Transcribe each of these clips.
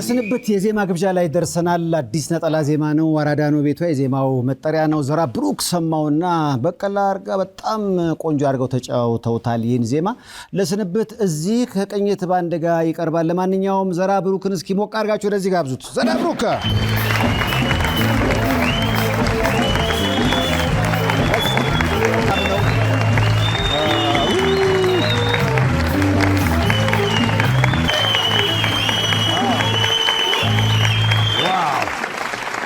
የስንብት የዜማ ግብዣ ላይ ደርሰናል። አዲስ ነጠላ ዜማ ነው። አራዳ ነው ቤቷ የዜማው መጠሪያ ነው። ዘራ ብሩክ ሰማውና በቀላ አርጋ በጣም ቆንጆ አርገው ተጫውተውታል። ይህን ዜማ ለስንብት እዚህ ከቅኝት ባንድ ጋር ይቀርባል። ለማንኛውም ዘራ ብሩክን እስኪ ሞቅ አርጋችሁ ወደዚህ ጋብዙት። ዘራ ብሩክ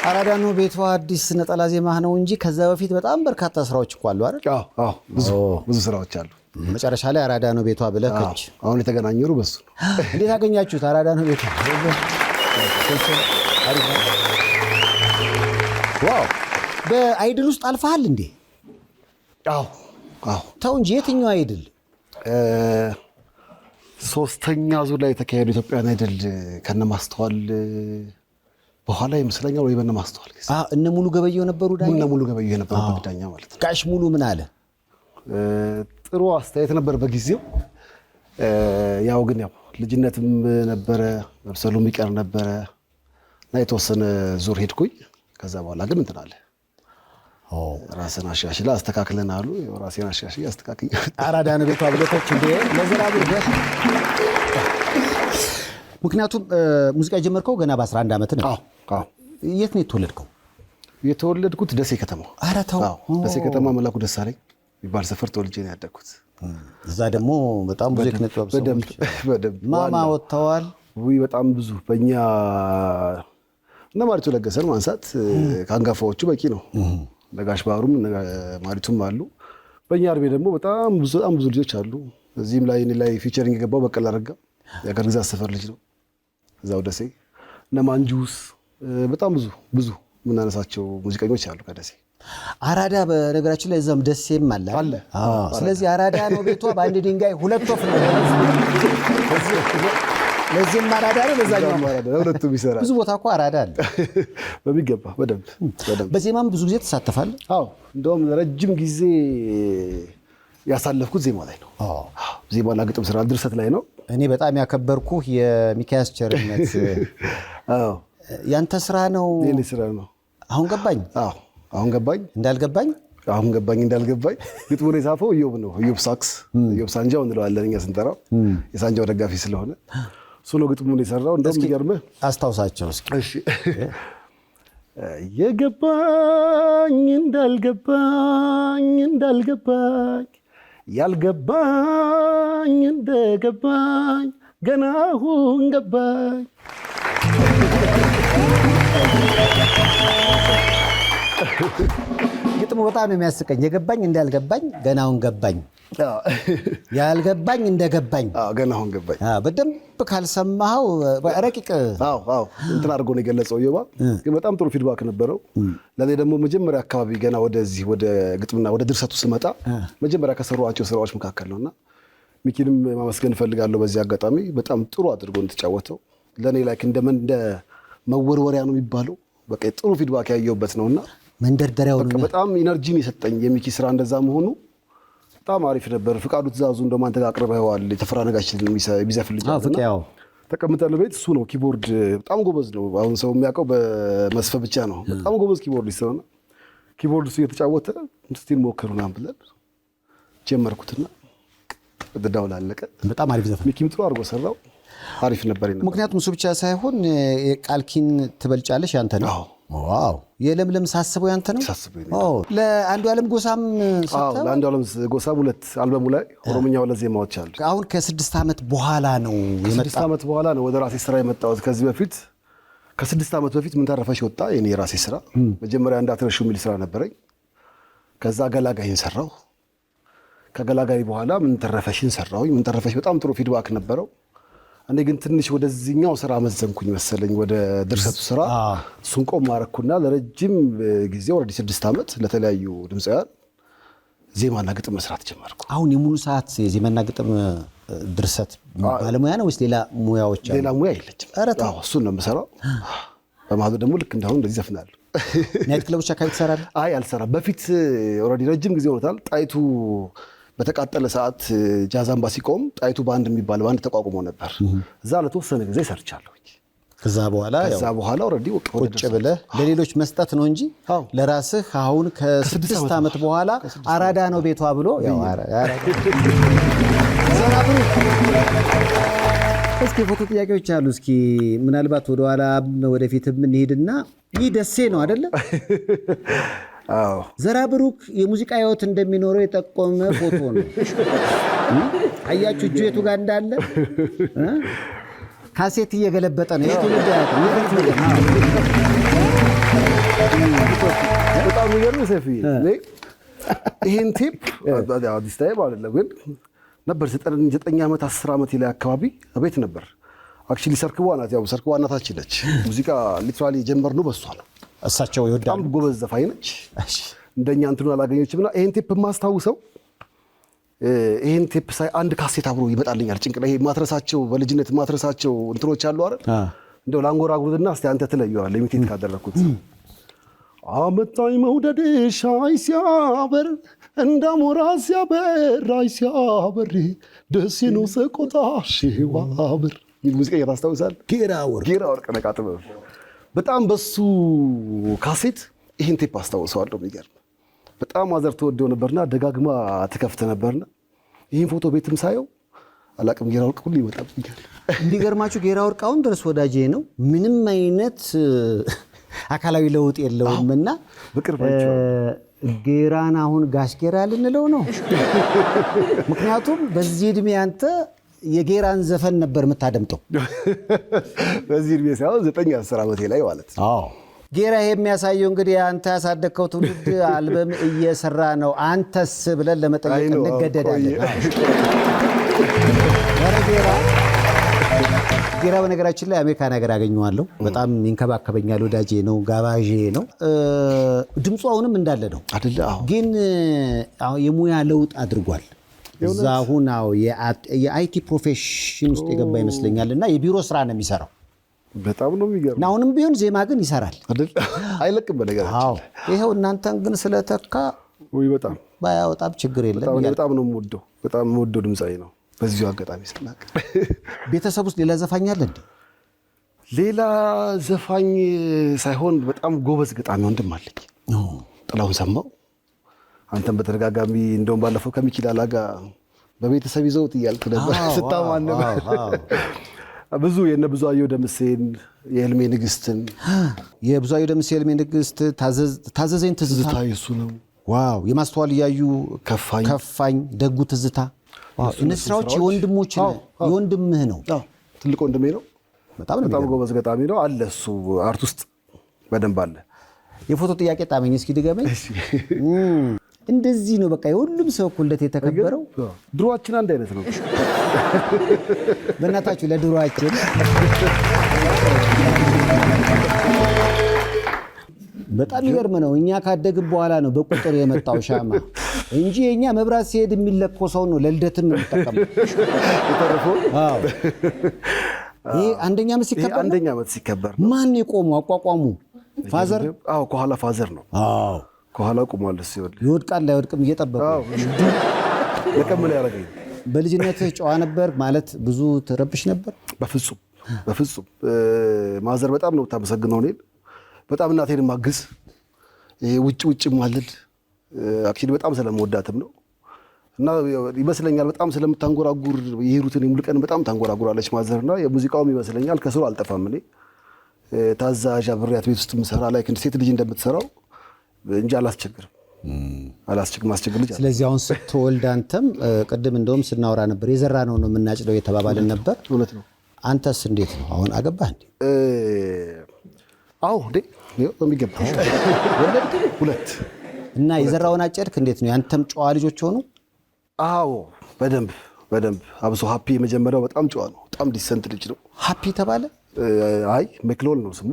አራዳ ነው ቤቷ አዲስ ነጠላ ዜማ ነው እንጂ ከዛ በፊት በጣም በርካታ ስራዎች እኮ አሉ አይደል? አዎ ብዙ ስራዎች አሉ። መጨረሻ ላይ አራዳ ነው ቤቷ ብለከች አሁን የተገናኘሩ በሱ ነው። እንዴት አገኛችሁት? አራዳ ነው ቤቷ ዋው! በአይድል ውስጥ አልፈሃል እንዴ? አዎ ተው እንጂ የትኛው አይድል? ሶስተኛ ዙር ላይ የተካሄዱ ኢትዮጵያን አይድል ከነማስተዋል በኋላ ይመስለኛል ወይ በነማስተዋል እነ ሙሉ ገበየው ነበሩ ዳኛ። እነ ሙሉ ገበየው የነበሩበት ዳኛ ማለት ነው። ጋሽ ሙሉ ምን አለ? ጥሩ አስተያየት ነበር በጊዜው። ያው ግን ልጅነትም ነበረ መብሰሉም ይቀር ነበረ እና የተወሰነ ዙር ሄድኩኝ። ከዛ በኋላ ግን እንትን አለ ራስን አሻሽላ አስተካክለን አሉ። ራሴን አሻሽላ አስተካክኝ አራዳ ነው ቤቷ ብለቶች እንደ ለዘራ ብሩክ ምክንያቱም ሙዚቃ የጀመርከው ገና በ11 ዓመት ነው። አዎ። የት ነው የተወለድከው? የተወለድኩት ደሴ ከተማ። ኧረ ተው። ደሴ ከተማ መላኩ ደሳለኝ የሚባል ሰፈር ተወልጄ ነው ያደግኩት። እዛ ደግሞ በጣም ብዙ የኪነጥበብ ሰዎች በደንብ ማማ ወጥተዋል። በጣም ብዙ በእኛ እነ ማሪቱ ለገሰን ማንሳት ከአንጋፋዎቹ በቂ ነው። ነጋሽ ባህሩም ማሪቱም አሉ። በእኛ አርቤ ደግሞ በጣም ብዙ ልጆች አሉ። እዚህም ላይ እኔ ላይ ፊቸሪንግ የገባው በቀላ አረጋ የአገር ግዛት ሰፈር ልጅ ነው። እዛው ደሴ እነ ማንጁስ በጣም ብዙ ምናነሳቸው ሙዚቀኞች አሉ ከደሴ። አራዳ በነገራችን ላይ እዛም ደሴም አለ። ስለዚህ አራዳ ነው ቤቷ በአንድ ድንጋይ ሁለት ወፍ ነው። ለዚህም አራዳ ነው፣ ለዛኛው አራዳ ነው። ሁለቱም ይሰራል። ብዙ ቦታ እኮ አራዳ አለ በሚገባ በደንብ። በዜማም ብዙ ጊዜ ተሳተፋለህ? አዎ እንደውም ረጅም ጊዜ ያሳለፍኩት ዜማ ላይ ነው። ዜማና ግጥም ስራ ድርሰት ላይ ነው። እኔ በጣም ያከበርኩህ የሚካያስ ቸርነት ያንተ ስራ ነው። የኔ ስራ ነው። አሁን ገባኝ። አሁን ገባኝ እንዳልገባኝ ግጥሙን የጻፈው ኢዮብ ነው። ኢዮብ ሳክስ፣ ኢዮብ ሳንጃው እንለዋለን እኛ ስንጠራው የሳንጃው ደጋፊ ስለሆነ እሱ ነው ግጥሙን የሰራው። እንደውም ይገርምህ አስታውሳቸው እስኪ። እሺ የገባኝ እንዳልገባኝ ያልገባኝ እንደገባኝ ገና አሁን ገባኝ። ግጥሙ በጣም ነው የሚያስቀኝ። የገባኝ እንዳልገባኝ ገና አሁን ገባኝ፣ ያልገባኝ እንደገባኝ ገና አሁን ገባኝ። በደንብ ካልሰማኸው ረቂቅ እንትን አድርጎ ነው የገለጸው ኢዮባ። ግን በጣም ጥሩ ፊድባክ ነበረው። ለኔ ደግሞ መጀመሪያ አካባቢ ገና ወደዚህ ወደ ግጥምና ወደ ድርሰቱ ስመጣ መጀመሪያ ከሰሯቸው ስራዎች መካከል ነውና ሚኪንም ማመስገን እፈልጋለሁ በዚህ አጋጣሚ። በጣም ጥሩ አድርጎ እንተጫወተው ለኔ ላይክ እንደ መወርወሪያ ነው የሚባለው። በቃ ጥሩ ፊድባክ ያየሁበት ነውና መንደርደሪያው ነው። በጣም ኢነርጂን የሰጠኝ የሚኪ ስራ እንደዛ መሆኑ በጣም አሪፍ ነበር። ፍቃዱ ትእዛዙ እንደማን ተጋቅርበዋል የተፈራ ነጋችን የሚዘፍልኝ ተቀምጠን ቤት እሱ ነው ኪቦርድ በጣም ጎበዝ ነው። አሁን ሰው የሚያውቀው በመስፈ ብቻ ነው። በጣም ጎበዝ ኪቦርድ ይሰውና ኪቦርድ እሱ እየተጫወተ እስቲ ሞክሩና ብለን ጀመርኩትና ወደዳው ላለቀ በጣም አሪፍ ዘፈን ሚኪም ጥሩ አድርጎ ሰራው። አሪፍ ነበር። ምክንያቱም እሱ ብቻ ሳይሆን ቃልኪን ትበልጫለሽ ያንተ ነው። ዋው! የለምለም ሳስበው ያንተ ነው። ለአንዱ ዓለም ጎሳም ሰጠው። ለአንዱ ዓለም ጎሳም ሁለት አልበሙ ላይ ኦሮምኛ ሁለት ዜማዎች አሉ። አሁን ከ6 ዓመት በኋላ ነው የመጣው። 6 ዓመት በኋላ ነው ወደ ራሴ ስራ የመጣሁት። ከዚህ በፊት ከ6 ዓመት በፊት ምን ተረፈሽ ወጣ የኔ የራሴ ስራ። መጀመሪያ እንዳትረሹ የሚል ስራ ነበረኝ። ከዛ ገላጋይን ሰራው። ከገላጋይ በኋላ ምን ተረፈሽን ሰራሁኝ። ምን ተረፈሽ በጣም ጥሩ ፊድባክ ነበረው። እኔ ግን ትንሽ ወደዚህኛው ስራ መዘንኩኝ መሰለኝ፣ ወደ ድርሰቱ ስራ። እሱን ቆም አደረኩና ለረጅም ጊዜ ወደ 6 ዓመት ለተለያዩ ድምፃውያን ዜማና ግጥም መስራት ጀመርኩ። አሁን የሙሉ ሰዓት የዜማና ግጥም ድርሰት ባለሙያ ነው ወይስ ሌላ ሙያዎች አሉ? ሌላ ሙያ የለችም። እሱን ነው የምሰራው። በማህዱ ደግሞ ልክ እንዳሁን እንደዚህ ዘፍናለሁ። ናይት ክለቦች አካባቢ ትሰራለህ? አይ አልሰራም። በፊት ኦልሬዲ ረጅም ጊዜ ሆኖታል። ጣይቱ በተቃጠለ ሰዓት ጃዝ አምባ ሲቆም ጣይቱ ባንድ የሚባል ባንድ ተቋቁሞ ነበር። እዛ ለተወሰነ ጊዜ ሰርቻለሁ። ከዛ በኋላ ኦልሬዲ ቁጭ ብለህ ለሌሎች መስጠት ነው እንጂ ለራስህ አሁን ከ6 ዓመት በኋላ አራዳ ነው ቤቷ ብሎ እስኪ ፎቶ ጥያቄዎች አሉ። እስኪ ምናልባት ወደኋላ ወደፊት እንሄድና ይህ ደሴ ነው አይደለ? ዘራ ብሩክ የሙዚቃ ህይወት እንደሚኖረው የጠቆመ ፎቶ ነው። አያችሁ እጁ የቱ ጋር እንዳለ ካሴት እየገለበጠ ነው። የትውልድ በጣም የሚገርም ሰፊ ይሄን ቴፕ አዲስ ታይም አይደለም ግን ነበር 9 ዓመት 10 ዓመት ላይ አካባቢ ቤት ነበር። አክቹሊ ሰርክቧ ናት። ያው ሰርክቧ እናታችን ነች። ሙዚቃ ሊትራሊ የጀመርነው በሷ ነው። እሳቸው ይወዳሉ። በጣም ጎበዝ ዘፋኝ ነች። እንደኛ እንትኑ አላገኘችምና ይሄን ቴፕ ማስታውሰው ይሄን ቴፕ ሳይ አንድ ካሴት አብሮ ይመጣልኛል ጭንቅላ። ይሄ ማትረሳቸው በልጅነት ማትረሳቸው እንትኖች አሉ አይደል? እንደው ላንጎራጉርና እስቲ አንተ ትለየዋለህ ኢሚቴት ካደረኩት አመጣኝ መውደድሽ አይ ሲያበር እንዳሞራ ሲያበር አይ ሲያበር ደስ ነው ሰቆጣሽ ዋበር ሙዚቃ ያስታውሳል። ጌራ ወርቅ ነቃጥበ በጣም በሱ ካሴት ይሄን ቴፕ አስታውሰዋለሁ። የሚገርም በጣም ማዘር ተወደው ነበርና ደጋግማ ተከፍተ ነበርና ይሄን ፎቶ ቤትም ሳየው አላቅም ጌራ ወርቅ ሁሉ ይወጣብኛል። እንዲገርማችሁ ጌራ ወርቅ አሁን ድረስ ወዳጄ ነው። ምንም አይነት አካላዊ ለውጥ የለውምና ጌራን አሁን ጋሽ ጌራ ልንለው ነው። ምክንያቱም በዚህ እድሜ አንተ የጌራን ዘፈን ነበር የምታደምጠው። በዚህ እድሜ ሳይሆን 9-10 ዓመቴ ላይ ማለት ነው። ጌራ ይሄ የሚያሳየው እንግዲህ አንተ ያሳደግከው ትውልድ አልበም እየሰራ ነው። አንተስ ብለን ለመጠየቅ እንገደዳለን። ጌራ በነገራችን ላይ አሜሪካ ነገር አገኘዋለሁ። በጣም ይንከባከበኛል። ወዳጄ ነው፣ ጋባዤ ነው። ድምፁ አሁንም እንዳለ ነው አይደል? ግን የሙያ ለውጥ አድርጓል። እዛ አሁን የአይቲ ፕሮፌሽን ውስጥ የገባ ይመስለኛልና የቢሮ ስራ ነው የሚሰራው። በጣም ነው የሚገርም። አሁንም ቢሆን ዜማ ግን ይሰራል አይደል? አይለቅም በነገራችን። ይሄው እናንተን ግን ስለተካ ወይ በጣም ባያወጣም ችግር የለም። በጣም ነው የምወደው። በጣም የምወደው ድምጻዊ ነው። በዚሁ አጋጣሚ ስናቅ ቤተሰብ ውስጥ ሌላ ዘፋኝ አለ እንዴ? ሌላ ዘፋኝ ሳይሆን በጣም ጎበዝ ገጣሚ ወንድም አለኝ፣ ጥላሁን ሰማው። አንተም በተደጋጋሚ እንደውም ባለፈው ከሚኪላላ ጋር በቤተሰብ ይዘውት እያልክ ነበር ስታማን ነበር። ብዙ የነ ብዙአየሁ ደምሴን የህልሜ ንግስትን የብዙአየሁ ደምሴ የህልሜ ንግስት ታዘዘኝ ትዝታ የሱ ነው። ዋው የማስተዋል እያዩ ከፋኝ ደጉ ትዝታ እነዚህ ስራዎች የወንድምህ ነው? ትልቅ ወንድሜ ነው። በጣም ጎበዝ ገጣሚ ነው አለ። እሱ አርት ውስጥ በደንብ አለ። የፎቶ ጥያቄ ጣመኝ እስኪ ድገመኝ። እንደዚህ ነው በቃ የሁሉም ሰው እኩልነት የተከበረው። ድሮአችን አንድ አይነት ነው። በእናታችሁ ለድሮአችን በጣም ይገርም ነው። እኛ ካደግን በኋላ ነው በቁጥር የመጣው ሻማ እንጂ የኛ መብራት ሲሄድ የሚለኮሰው ነው ለልደትም የምንጠቀመው። ይሄ አንደኛ ዓመት ሲከበር ማን የቆመው? አቋቋሙ ፋዘር? አዎ ከኋላ ፋዘር ነው። አዎ ከኋላ ቆሟል። እሱ ይወድቃል አይወድቅም እየጠበቁ ለቀምን ያደረገኝ። በልጅነትህ ጨዋ ነበር ማለት ብዙ ትረብሽ ነበር? በፍጹም ማዘር በጣም ነው የምታመሰግነው እኔን። በጣም እናቴን ማግዝ ውጭ ማልል አክቹሊ በጣም ስለምወዳትም ነው እና ይመስለኛል በጣም ስለምታንጎራጉር የሂሩትን ሙሉቀን በጣም ታንጎራጉራለች ማዘርና የሙዚቃውም ይመስለኛል ከስሩ አልጠፋም። እኔ ታዛዥ አብሬያት ቤት ውስጥ ምሰራ ላይ ሴት ልጅ እንደምትሰራው እንጂ አላስቸግርም። ማስቸግር ልጅ። ስለዚህ አሁን ስትወልድ አንተም ቅድም እንደውም ስናወራ ነበር የዘራ ነው የምናጭደው የተባባልን ነበር። እውነት ነው። አንተስ እንዴት ነው አሁን አገባህ እንዴ? አዎ እንዴ በሚገባ ወለድክ? 2 እና የዘራውን አጨድክ? እንዴት ነው ያንተም ጨዋ ልጆች ሆኑ? አዎ በደንብ አብሶ ሃፒ የመጀመሪያው በጣም ጨዋ ነው። በጣም ዲሰንት ልጅ ነው። ሃፒ ተባለ? አይ መክሎል ነው ስሙ።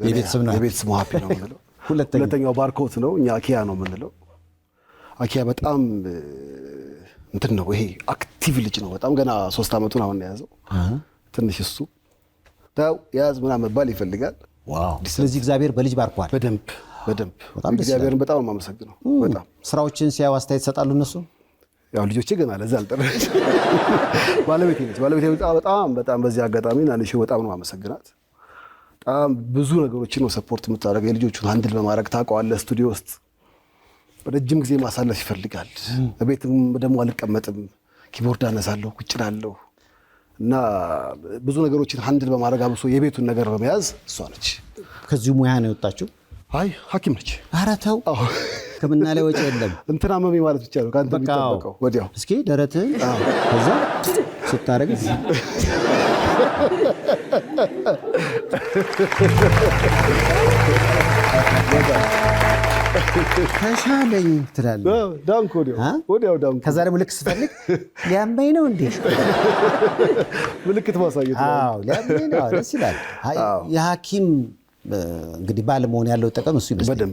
የቤት ስሙ ሃፒ ነው የምንለው። ሁለተኛው ባርኮት ነው። እኛ አኪያ ነው የምንለው። አኪያ በጣም እንትን ነው። ይሄ አክቲቭ ልጅ ነው በጣም ገና 3 ዓመቱን አሁን የያዘው። ትንሽ እሱ ታው ያዝ ምናምን መባል ይፈልጋል። ዋው! ስለዚህ እግዚአብሔር በልጅ ባርኳል። በደንብ እግዚአብሔርን በጣም የማመሰግነው። በጣም ስራዎችን ሲያዩ አስተያየት ይሰጣሉ እነሱ? ያው ልጆቼ ገና ለዛ አልጠረች ባለቤቴ ነች። ባለቤቴ በጣም በዚህ አጋጣሚ ናንሽ በጣም ነው አመሰግናት። በጣም ብዙ ነገሮችን ነው ሰፖርት የምታደርገው። የልጆቹን ሃንድል በማድረግ ታውቀዋለህ። ስቱዲዮ ውስጥ ረጅም ጊዜ ማሳለፍ ይፈልጋል። በቤትም ደግሞ አልቀመጥም፣ ኪቦርድ አነሳለሁ፣ ቁጭ እላለሁ እና ብዙ ነገሮችን ሃንድል በማድረግ አብሶ የቤቱን ነገር በመያዝ እሷ ነች። ከዚሁ ሙያ ነው የወጣችው? አይ ሐኪም ነች። ኧረ ተው፣ ሕክምና ላይ ወጪ የለም። እንትና መሚ ማለት ብቻ ነው ከአንተ የሚጠበቀው። ወዲያው እስኪ ደረትህን ከዛ ስታደርግ ተሻለኝ ትላለህ። ዳንኩ ወዲያው ዳንኩ። ከዛ ደግሞ ልክ ስፈልግ ሊያመኝ ነው እንዴ ምልክት ማሳየት ነው። አዎ ሊያመኝ ነው። ደስ ይላል። የሐኪም እንግዲህ ባለመሆን ያለው ጥቅም እሱ ይመስላል።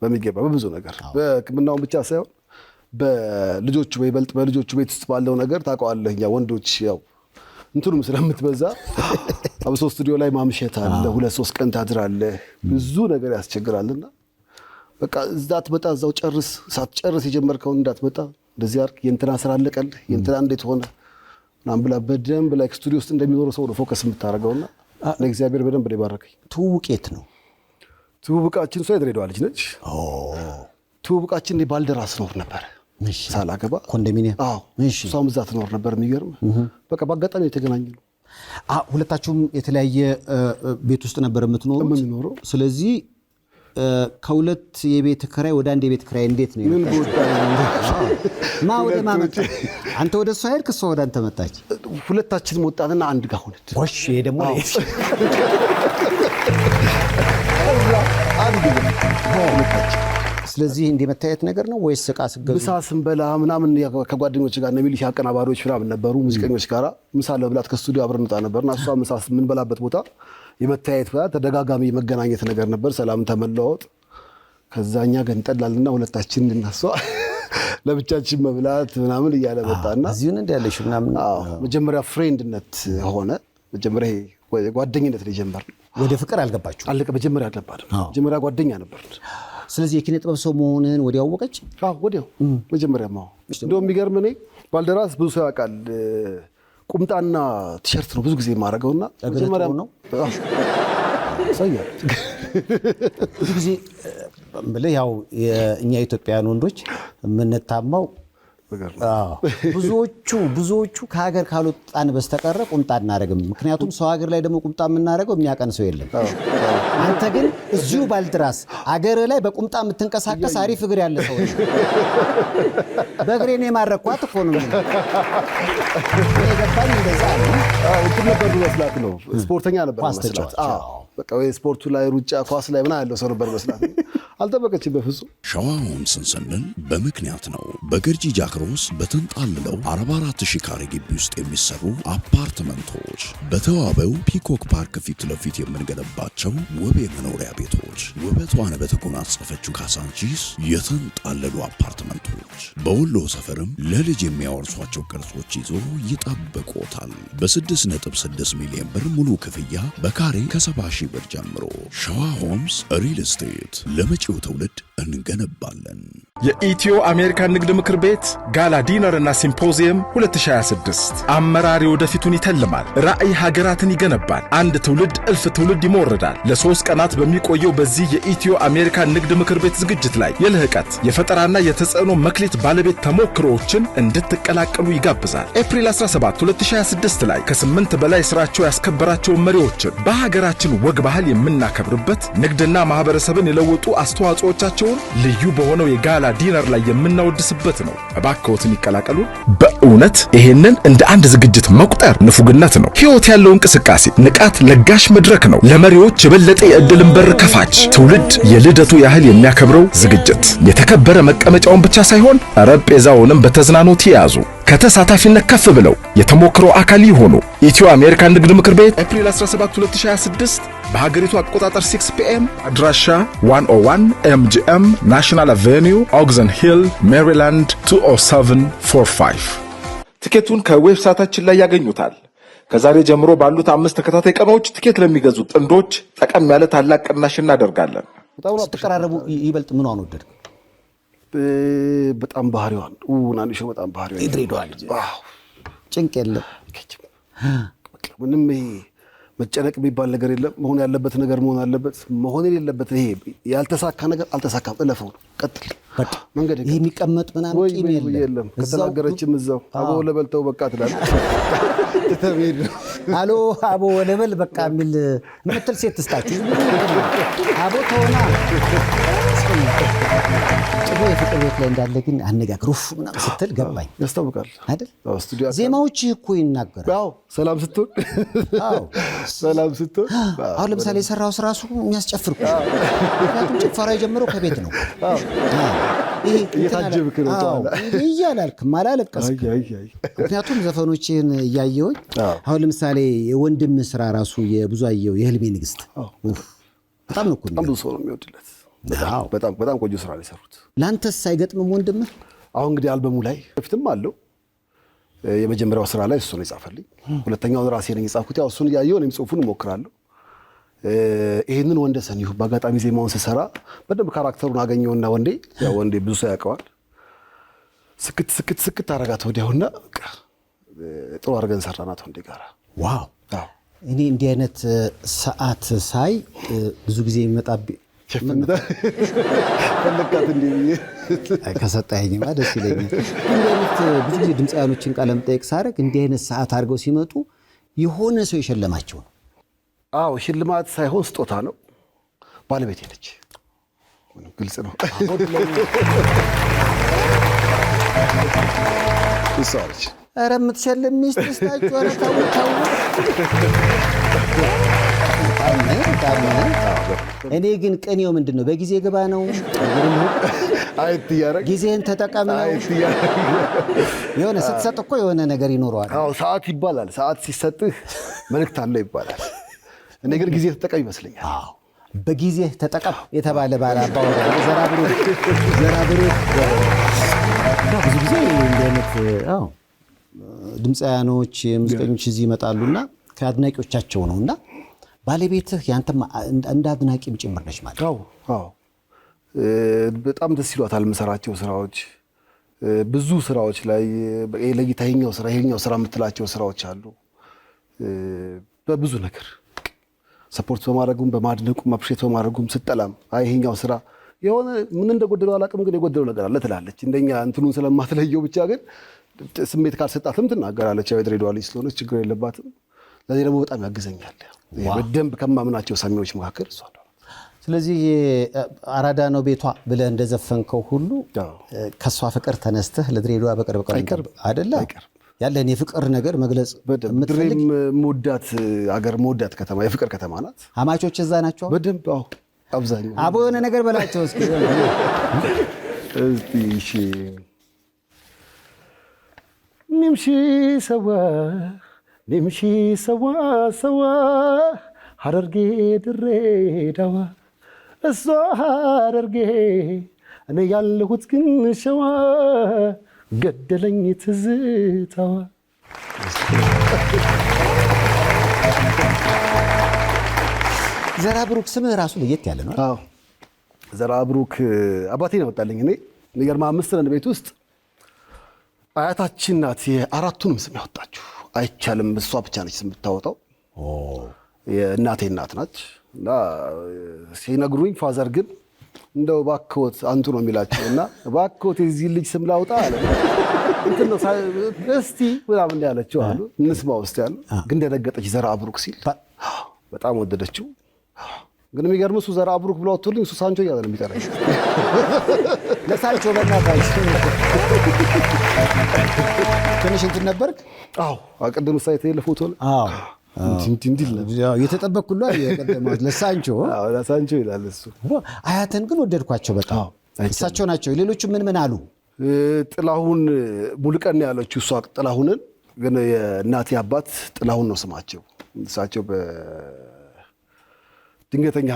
በሚገባ በብዙ ነገር በሕክምናውን ብቻ ሳይሆን በልጆቹ በይበልጥ በልጆቹ ቤት ውስጥ ባለው ነገር ታውቀዋለህ። እኛ ወንዶች ያው እንትኑም ስለምትበዛ አብሶ ስቱዲዮ ላይ ማምሸት አለ፣ 2-3 ቀን ታድራለህ፣ ብዙ ነገር ያስቸግራልና በቃ እዛ አትመጣ፣ እዛው ጨርስ፣ ሳትጨርስ የጀመርከውን እንዳትመጣ፣ እንደዚህ አድርግ፣ የእንትና ስራ አለቀልህ፣ የእንትና እንዴት ሆነ ምናምን ብላ በደንብ ላይ ስቱዲዮ ውስጥ እንደሚኖረው ሰው ነው ፎከስ የምታደርገውና ለእግዚአብሔር በደንብ ነው የባረከኝ። ትውውቅ የት ነው? ትውውቃችን እሷ የድሬዳዋ ልጅ ነች። ትውውቃችን ባልደራስ ኖር ነበር ሳላገባ ኮንዶሚኒየም። እሷም እዛ ትኖር ነበር። የሚገርም በቃ በአጋጣሚ የተገናኘ ነው። ሁለታችሁም የተለያየ ቤት ውስጥ ነበር የምትኖረው። ስለዚህ ከሁለት የቤት ክራይ ወደ አንድ የቤት ክራይ እንዴት ነው? ወደ ማመጣ አንተ ወደ እሷ ሄድክ፣ እሷ ወደ አንተ መጣች። ሁለታችንም ወጣትና አንድ ጋር ሆነን ወሽ ይሄ ደግሞ ስለዚህ እንደ መታየት ነገር ነው ወይስ ዕቃ ስገዙ ምሳ ስንበላ ምናምን ከጓደኞች ጋር ነው ሚሊሻ አቀናባሪዎች ምናምን ነበሩ፣ ሙዚቀኞች ጋር ምሳ ለብላት ከስቱዲዮ አብረን እንወጣ ነበርና እሷ ምሳ የምንበላበት ቦታ የመታየት ተደጋጋሚ መገናኘት ነገር ነበር። ሰላም ተመለወጥ። ከዛኛ ገንጠላልና ሁለታችን እናሷ ለብቻችን መብላት ምናምን እያለ መጣና እዚሁን እንዳለሽ ምናምን መጀመሪያ ፍሬንድነት ሆነ። መጀመሪያ ጓደኝነት ነው የጀመርነው። ወደ ፍቅር አልገባችሁ? አለቀ። መጀመሪያ አልገባንም። መጀመሪያ ጓደኛ ነበር። ስለዚህ የኪነ ጥበብ ሰው መሆንን ወዲያው አወቀች? ወዲያው መጀመሪያ እንደውም የሚገርም እኔ ባልደራስ ብዙ ሰው ያውቃል። ቁምጣና ቲሸርት ነው ብዙ ጊዜ የማደርገውና መጀመሪያ ነው ብዙ ጊዜ ብለህ ያው እኛ ኢትዮጵያውያን ወንዶች የምንታማው ብዙዎቹ ከሀገር ካልወጣን በስተቀረ ቁምጣ እናደርግም። ምክንያቱም ሰው ሀገር ላይ ደግሞ ቁምጣ የምናደርገው የሚያቀን ሰው የለም። አንተ ግን እዚሁ ባልደራስ አገር ላይ በቁምጣ የምትንቀሳቀስ አሪፍ እግር ያለ ሰው ነው። በእግሬ ነው የማረኳት እኮ ነው የገባኝ። እንደዛ ነበር መስላት ነው። ስፖርተኛ ነበር መስላት። በቃ ስፖርቱ ላይ ሩጫ፣ ኳስ ላይ ምናምን ያለው ሰው ነበር መስላት። አልጠበቀችም በፍጹም። ሸዋ ሆምስን ስንል በምክንያት ነው። በገርጂ ጃክሮስ በተንጣልለው 44000 ካሬ ግቢ ውስጥ የሚሰሩ አፓርትመንቶች፣ በተዋበው ፒኮክ ፓርክ ፊት ለፊት የምንገነባቸው ውብ የመኖሪያ ቤቶች፣ ውበቷን በተጎናጸፈችው ካሳንቺስ የተንጣለሉ አፓርትመንቶች፣ በወሎ ሰፈርም ለልጅ የሚያወርሷቸው ቅርጾች ይዞ ይጠብቆታል። በ6.6 ሚሊዮን ብር ሙሉ ክፍያ በካሬ ከ70 ሺህ ብር ጀምሮ። ሸዋ ሆምስ ሪል ስቴት ለመጪው ትውልድ እንገነባለን። የኢትዮ አሜሪካን ንግድ ምክር ቤት ጋላ ዲነር እና ሲምፖዚየም 2026 አመራር ወደፊቱን ይተልማል፣ ራዕይ ሀገራትን ይገነባል፣ አንድ ትውልድ እልፍ ትውልድ ይሞርዳል። ለ3 ቀናት በሚቆየው በዚህ የኢትዮ አሜሪካን ንግድ ምክር ቤት ዝግጅት ላይ የልህቀት የፈጠራና የተጽዕኖ መክሊት ባለቤት ተሞክሮዎችን እንድትቀላቀሉ ይጋብዛል። ኤፕሪል 17 2026 ላይ ከ8 በላይ ስራቸው ያስከበራቸውን መሪዎችን በሀገራችን ወግ ባህል የምናከብርበት፣ ንግድና ማህበረሰብን የለወጡ አስተዋጽኦቻቸውን ልዩ በሆነው የጋላ ዲነር ላይ የምናወድስበት ነው። እባክዎትን ይቀላቀሉ። በእውነት ይሄንን እንደ አንድ ዝግጅት መቁጠር ንፉግነት ነው። ሕይወት ያለው እንቅስቃሴ፣ ንቃት ለጋሽ መድረክ ነው። ለመሪዎች የበለጠ የዕድልን በር ከፋች፣ ትውልድ የልደቱ ያህል የሚያከብረው ዝግጅት። የተከበረ መቀመጫውን ብቻ ሳይሆን ጠረጴዛውንም በተዝናኖት ያዙ። ከተሳታፊነት ከፍ ብለው የተሞክሮ አካል ይሆኑ። ኢትዮ አሜሪካን ንግድ ምክር ቤት ኤፕሪል 17 2026 በሀገሪቱ አቆጣጠር 6 PM፣ አድራሻ 101 MGM ናሽናል አቬኒው ኦግዘን ሂል ሜሪላንድ 20745። ትኬቱን ከዌብሳይታችን ላይ ያገኙታል። ከዛሬ ጀምሮ ባሉት 5 ተከታታይ ቀኖች ትኬት ለሚገዙ ጥንዶች ጠቀም ያለ ታላቅ ቅናሽ እናደርጋለን። ስትቀራረቡ ይበልጥ ምን ወደድክ? በጣም ባህሪዋን ናንሾ በጣም ባህሪዋን የድሬዳዋ ልጅ ጭንቅ የለም ምንም መጨነቅ የሚባል ነገር የለም። መሆን ያለበት ነገር መሆን አለበት። መሆን የሌለበት ይሄ ያልተሳካ ነገር አልተሳካም፣ እለፈው ነው፣ ቀጥል መንገድ። ይሄ የሚቀመጥ ምናምን ቂም የለም። ከተናገረችም እዛው አቦ ለበልተው በቃ ትላለች። አሎ አቦ ለበል በቃ የሚል ምትል ሴት ትስጣችሁ። አቦ ተሆና ጥሩ የፍቅር ቤት ላይ እንዳለ ግን አነጋግሩ ምናምን ስትል ገባኝ። ያስታውቃል አይደል? ዜማዎች እኮ ይናገራል። አዎ ሰላም ስትሆን ሰላም ስትሆን አሁን ለምሳሌ የሰራው ስራ እሱ የሚያስጨፍር እኮ ምክንያቱም ጭፈራ የጀመረው ከቤት ነው። ይሄ እየታጀብክ ነው እያላልክም አላለቀስም። ምክንያቱም ዘፈኖችን እያየሁኝ አሁን ለምሳሌ የወንድም ስራ ራሱ የብዙአየሁ የህልሜ ንግስት በጣም ነው እኮ በጣም ብዙ ሰው ነው የሚወድለት። በጣም ቆንጆ ስራ ነው የሰሩት። ለአንተስ አይገጥምም ወንድምህ? አሁን እንግዲህ አልበሙ ላይ በፊትም አለው። የመጀመሪያው ስራ ላይ እሱ ነው የጻፈልኝ። ሁለተኛውን ራሴ ነኝ የጻፍኩት። ያው እሱን እያየሁ እኔም ጽሁፉን እሞክራለሁ። ይሄንን ወንደሰን ይሁን በአጋጣሚ ዜማውን ስሰራ በደንብ ካራክተሩን አገኘውና ወንዴ ብዙ ሰው ያውቀዋል። ስክት አረጋት ወዲያውና ጥሩ አድርገን ሰራናት ወንዴ ጋር። ዋው! እኔ እንዲህ አይነት ሰዓት ሳይ ብዙ ጊዜ የሚመጣብኝ ፈለካት እንዴ ከሰጣኸኝማ ደስ ይለኛል። እንዲህ አይነት ብዙ ጊዜ ድምፃውያኖችን ቃለ መጠይቅ ሳደርግ እንዲህ አይነት ሰዓት አድርገው ሲመጡ የሆነ ሰው የሸለማቸው ነው። አዎ ሽልማት ሳይሆን ስጦታ ነው። ባለቤቴ ነች። ግልጽ ነው። እሷ ነች። ኧረ የምትሸልም ሚስት ስታችሁ። ኧረ ተው። እኔ ግን ቅኔው ምንድን ነው? በጊዜ ግባ ነው? ጊዜህን ተጠቀም ነው? የሆነ ስትሰጥ እኮ የሆነ ነገር ይኖረዋል። አዎ ሰዓት ይባላል። ሰዓት ሲሰጥህ መልእክት አለው ይባላል። እኔ ግን ጊዜ ተጠቀም ይመስለኛል። አዎ በጊዜ ተጠቀም የተባለ ባለ አባወራ ዘራብሩክ ብዙ ጊዜ እንዲህ አይነት ድምፃውያኖች ሙዚቀኞች እዚህ ይመጣሉና ከአድናቂዎቻቸው ነውና ባለቤትህ ያንተም እንደ አድናቂም ጭምር ነች ማለት ነው። አዎ በጣም ደስ ይሏታል የምሰራቸው ስራዎች። ብዙ ስራዎች ላይ ለይታ ይሄኛው ስራ የምትላቸው ስራዎች አሉ። በብዙ ነገር ሰፖርት በማድረጉም በማድነቁም አፕሪሼት በማድረጉም ስጠላም ይሄኛው ስራ የሆነ ምን እንደጎደለው አላውቅም፣ ግን የጎደለው ነገር አለ ትላለች። እንደኛ እንትኑን ስለማትለየው ብቻ ግን ስሜት ካልሰጣትም ትናገራለች። ያው የድሬዳዋ ልጅ ስለሆነች ችግር የለባትም። ለዚህ ደግሞ በጣም ያግዘኛል። በደንብ ከማምናቸው ሰሚዎች መካከል እሷ ነው። ስለዚህ አራዳ ነው ቤቷ ብለህ እንደዘፈንከው ሁሉ ከሷ ፍቅር ተነስተህ ለድሬዳዋ በቅርብ ቀን አይደለ ያለን የፍቅር ነገር መግለጽ ድሬም ሞዳት አገር ሞዳት ከተማ የፍቅር ከተማ ናት። አማቾች እዛ ናቸው በደንብ አብዛኛው። አቦ የሆነ ነገር በላቸው እስኪ እሺ ኒምሺ ሰዋ ሐረርጌ ድሬዳዋ እሷ ሐረርጌ እኔ ያለሁት ግን ሸዋ ገደለኝ ትዝታዋ። ዘራብሩክ ስምህ ራሱ ለየት ያለ ነው። አዎ ዘራብሩክ አባቴ ነው ያወጣልኝ። እኔ የሚገርም 5 ነን ቤት ውስጥ። አያታችን ናት የአራቱንም ስም ያወጣችሁ። አይቻልም እሷ ብቻ ነች ስም የምታወጣው። የእናቴ እናት ናች እና ሲነግሩኝ ፋዘር ግን እንደው ባክዎት አንቱ ነው የሚላቸው እና ባክዎት የዚህ ልጅ ስም ላውጣ አለ። እንትን ነው እስቲ ምናምን ያለችው አሉ። እንስማ ውስጥ ያሉ ግን ደነገጠች። ዘራብሩክ ሲል በጣም ወደደችው። ግን የሚገርም እሱ ዘራብሩክ ብሎ ወጥቶልኝ እሱ ሳንቾ እያለ ነው የሚጠራኝ። ለሳንቾ በእናታችሁ ትንሽ እንትን ነበርክ? አዎ አቀደም ሳይት የለፎቶ አዎ እንዲል የተጠበቅኩ ሁሉ የቀደማት ለሳንቾ ለሳንቾ ይላል እሱ። አያተን ግን ወደድኳቸው በጣም። እሳቸው ናቸው። ሌሎቹ ምን አሉ? ጥላሁን ሙሉቀን ያለችው እሷ ጥላሁንን። ግን የእናቴ አባት ጥላሁን ነው ስማቸው። እሳቸው በድንገተኛ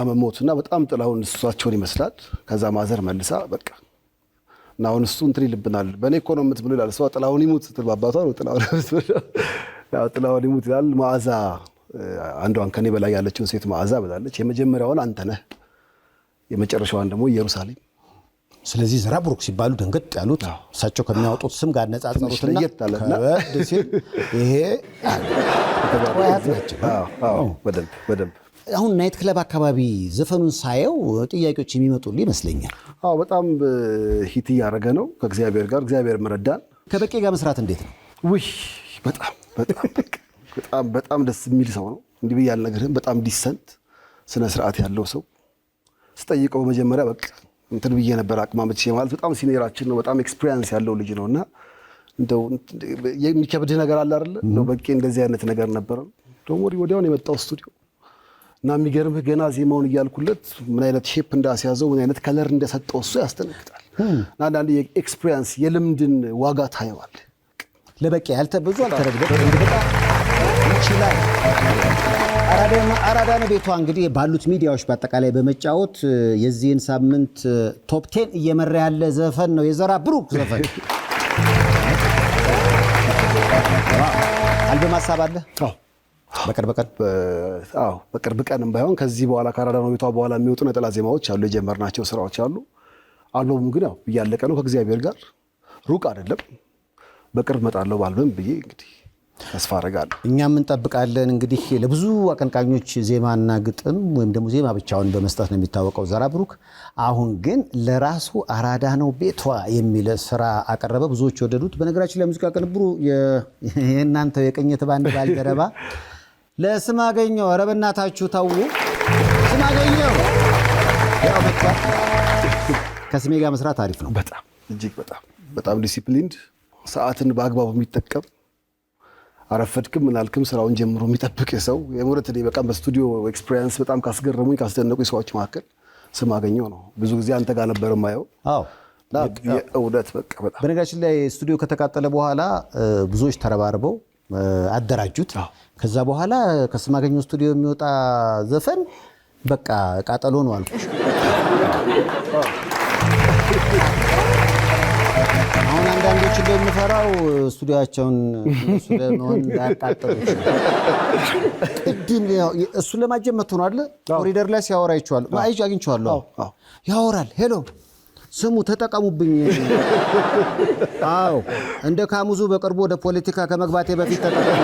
ህመም ሞቱና በጣም ጥላሁን እሳቸውን ይመስላል። ከዛ ማዘር መልሳ በቃ እና አሁን እሱ እንትን ይልብናል በእኔ እኮ ነው የምትብሎ ይላል። እሷ ጥላሁን ይሙት ስትል በአባቷ ነው ጥላሁን ይሙት ይላል። መዓዛ አንዷን ከኔ በላይ ያለችውን ሴት መዓዛ ብላለች። የመጀመሪያውን አንተ ነህ፣ የመጨረሻዋን ደግሞ ኢየሩሳሌም ስለዚህ ዘራ ብሩክ ሲባሉ ደንገጥ ያሉት እሳቸው ከሚያወጡት ስም ጋር ነጻጸሩትና ከበድ ሲል ይሄ ተቋያት ናቸው። በደንብ አሁን ናይት ክለብ አካባቢ ዘፈኑን ሳየው ጥያቄዎች የሚመጡልኝ ይመስለኛል። በጣም ሂት እያደረገ ነው ከእግዚአብሔር ጋር። እግዚአብሔር መረዳን። ከበቄ ጋር መስራት እንዴት ነው? ውይ በጣም ደስ የሚል ሰው ነው። እንዲህ ብዬ አልነግርህም። በጣም ዲሰንት ስነ ስርዓት ያለው ሰው። ስጠይቀው መጀመሪያ በቃ እንትን ብዬ ነበር አቅማመች ማለት በጣም ሲኒየራችን ነው። በጣም ኤክስፒሪየንስ ያለው ልጅ ነውና እንደው የሚከብድህ ነገር አለ አይደል? ነው በቄ እንደዚህ አይነት ነገር ነበር። ደግሞ ወዲያውን የመጣው ስቱዲዮ እና የሚገርምህ ገና ዜማውን እያልኩለት ምን አይነት ሼፕ እንዳስያዘው ምን አይነት ከለር እንደሰጠው እሱ ያስተነግጣል። እና አንዳንዴ የኤክስፒሪየንስ የልምድን ዋጋ ታየዋል። ለበቄ ያልተበዙ አልተረግበ ይችላል። አራዳ ነው ቤቷ እንግዲህ ባሉት ሚዲያዎች በአጠቃላይ በመጫወት የዚህን ሳምንት ቶፕ 10 እየመራ ያለ ዘፈን ነው የዘራ ብሩክ ዘፈን። አልበም ሀሳብ አለ? በቅርብ ቀንም ባይሆን ከዚህ በኋላ ከአራዳ ነው ቤቷ በኋላ የሚወጡ ነጠላ ዜማዎች አሉ፣ የጀመርናቸው ስራዎች አሉ። አልበሙ ግን ያው እያለቀ ነው። ከእግዚአብሔር ጋር ሩቅ አይደለም። በቅርብ መጣለው በአልበም ብዬ እንግዲህ ተስፋ አደርጋለሁ። እኛም እንጠብቃለን። እንግዲህ ለብዙ አቀንቃኞች ዜማና ግጥም ወይም ደግሞ ዜማ ብቻውን በመስጠት ነው የሚታወቀው ዘራ ብሩክ። አሁን ግን ለራሱ አራዳ ነው ቤቷ የሚል ስራ አቀረበ። ብዙዎች ወደዱት። በነገራችን ላይ ሙዚቃ ቅንብሩ የእናንተው የቅኝት ባንድ ባልደረባ ለስማገኘው ኧረ በእናታችሁ ተው ስማገኘው ያው መጥቷል። ከስሜ ጋር መስራት አሪፍ ነው። በጣም እጅግ በጣም ዲሲፕሊንድ፣ ሰዓትን በአግባቡ የሚጠቀም አረፈድክም ምናልክም ስራውን ጀምሮ የሚጠብቅ ሰው የሞረት እኔ በቃ በስቱዲዮ ኤክስፒሪየንስ በጣም ካስገረሙኝ ካስደነቁኝ ሰዎች መካከል ስማገኘው ነው። ብዙ ጊዜ አንተ ጋር ነበር የማየው። የእውነት በቃ በጣም በነገራችን ላይ ስቱዲዮ ከተቃጠለ በኋላ ብዙዎች ተረባርበው አደራጁት። ከዛ በኋላ ከስማገኘው ስቱዲዮ የሚወጣ ዘፈን በቃ ቃጠሎ ነው አልኩሽ። አሁን አንዳንዶች እንደምፈራው ስቱዲዮአቸውን እሱ ለመሆን እንዳያቃጠሉት ቅድም እሱ ለማጀመት ነው አይደል? ኮሪደር ላይ ሲያወራ ይችዋል አግኝቼዋለሁ። ያወራል። ሄሎ ስሙ ተጠቀሙብኝ። እንደ ካሙዙ በቅርቡ ወደ ፖለቲካ ከመግባቴ በፊት ተጠቀሙ።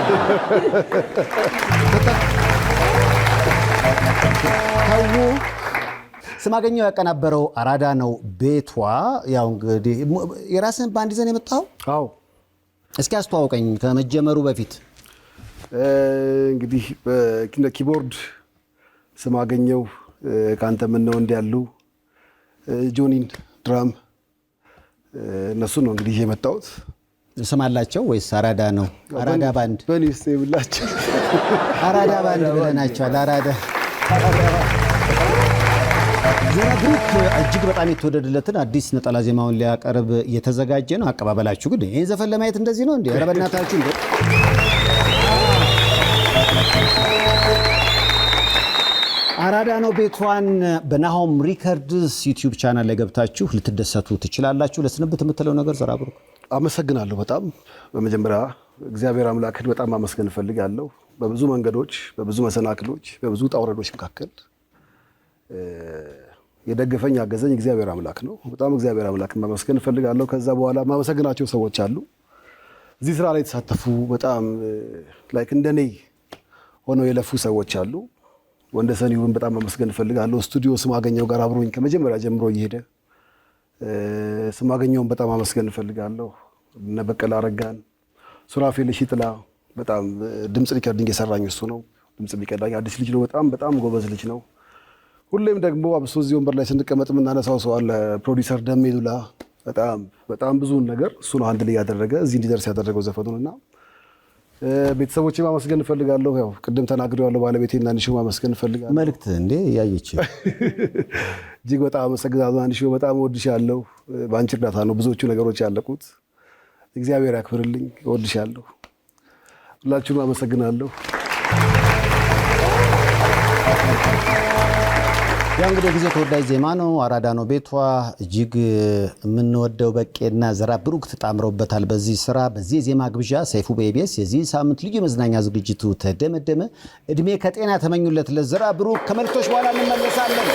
ስማገኘው ያቀናበረው አራዳ ነው ቤቷ። ያው እንግዲህ የራስን ባንድ ይዘን የመጣው እስኪ አስተዋውቀኝ ከመጀመሩ በፊት። እንግዲህ ኪቦርድ ስማገኘው ካንተ ምን ነው እንዲያሉ ጆኒን ድራም እነሱ ነው እንግዲህ የመጣሁት። ስም አላቸው ወይስ አራዳ ነው? አራዳ ባንድ በኔስ ይብላችሁ አራዳ ባንድ ብለናቸዋል። አራዳ ዘራ ብሩክ እጅግ በጣም የተወደደለትን አዲስ ነጠላ ዜማውን ሊያቀርብ እየተዘጋጀ ነው። አቀባበላችሁ ግን ይህን ዘፈን ለማየት እንደዚህ ነው እንዴ? ኧረ በእናታችሁ እንዴ! አራዳ ነው ቤቷን በናሆም ሪከርድስ ዩቲዩብ ቻናል ላይ ገብታችሁ ልትደሰቱ ትችላላችሁ። ለስንብት የምትለው ነገር ዘራ ብሩክ? አመሰግናለሁ በጣም። በመጀመሪያ እግዚአብሔር አምላክን በጣም ማመስገን እፈልጋለሁ። በብዙ መንገዶች፣ በብዙ መሰናክሎች፣ በብዙ ውጣ ውረዶች መካከል የደገፈኝ ያገዘኝ እግዚአብሔር አምላክ ነው። በጣም እግዚአብሔር አምላክን ማመስገን እፈልጋለሁ። ከዛ በኋላ ማመሰግናቸው ሰዎች አሉ እዚህ ስራ ላይ የተሳተፉ በጣም ላይክ እንደኔ ሆነው የለፉ ሰዎች አሉ። ወንደሰን ይሁን በጣም ማመስገን እፈልጋለሁ። ስቱዲዮ ስማገኘው ጋር አብሮኝ ከመጀመሪያ ጀምሮ እየሄደ ስማገኘውን በጣም ማመስገን እፈልጋለሁ። እነ በቀለ አረጋን፣ ሱራፌል ሽጥላ በጣም ድምጽ ሪከርዲንግ የሰራኝ እሱ ነው። ድምጽ ሊቀዳኝ አዲስ ልጅ ነው። በጣም ጎበዝ ልጅ ነው። ሁሌም ደግሞ አብሶ እዚህ ወንበር ላይ ስንቀመጥ የምናነሳው ሰው አለ፣ ፕሮዲውሰር ደሜ ዱላ። በጣም ብዙ ነገር እሱ ነው አንድ ላይ ያደረገ እዚህ እንዲደርስ ያደረገው ዘፈኑንና ቤተሰቦቼ ማመስገን እፈልጋለሁ። ያው ቅድም ተናግሬዋለሁ። ባለቤቴና አንሺው ማመስገን እፈልጋለሁ። መልእክት እንዴ ያየች እጅግ በጣም አመሰግናለሁ አንሺው። በጣም እወድሻለሁ። በአንቺ እርዳታ ነው ብዙዎቹ ነገሮች ያለቁት። እግዚአብሔር ያክብርልኝ። እወድሻለሁ። ሁላችሁንም አመሰግናለሁ። ያው እንግዲህ ጊዜ ተወዳጅ ዜማ ነው። አራዳ ነው ቤቷ እጅግ የምንወደው በቄና ዘራ ብሩክ ተጣምረውበታል በዚህ ስራ። በዚህ ዜማ ግብዣ ሰይፉ በኢቢኤስ የዚህ ሳምንት ልዩ መዝናኛ ዝግጅቱ ተደመደመ። እድሜ ከጤና ተመኙለት ለዘራ ብሩክ። ከመልእክቶች በኋላ እንመለሳለን።